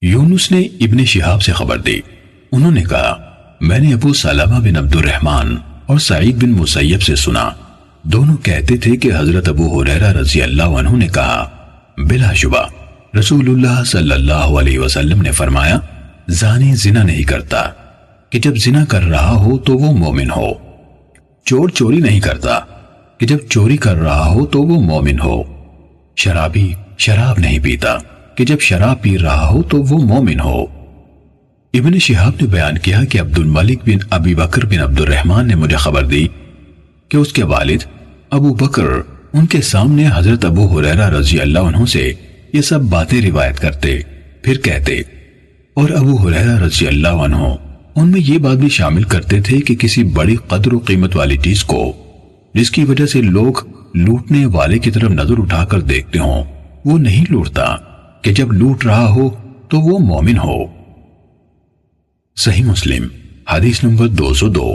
یونس نے ابن شہاب سے خبر دی، انہوں نے کہا میں نے ابو سلمہ بن عبد الرحمن اور سعید بن مسیب سے سنا، دونوں کہتے تھے کہ حضرت ابو ہریرہ رضی اللہ عنہ نے کہا بلا شبہ رسول اللہ صلی اللہ علیہ وسلم نے فرمایا زانی زنا نہیں کرتا کہ جب زنا کر رہا ہو تو وہ مومن ہو، چور چوری نہیں کرتا کہ جب چوری کر رہا ہو تو وہ مومن ہو، شرابی شراب نہیں پیتا کہ جب شراب پی رہا ہو تو وہ مومن ہو۔ ابن شہاب نے بیان کیا کہ عبد الملک بن ابی بکر بن عبد الرحمن نے مجھے خبر دی کہ اس کے والد ابو بکر ان کے سامنے حضرت ابو ہریرہ رضی اللہ عنہ سے یہ سب باتیں روایت کرتے، پھر کہتے اور ابو ہریرہ رضی اللہ عنہ ان میں یہ بات بھی شامل کرتے تھے کہ کسی بڑی قدر و قیمت والی چیز کو جس کی وجہ سے لوگ لوٹنے والے کی طرف نظر اٹھا کر دیکھتے ہوں وہ نہیں لوٹتا کہ جب لوٹ رہا ہو تو وہ مومن ہو۔ صحیح مسلم حدیث نمبر 202۔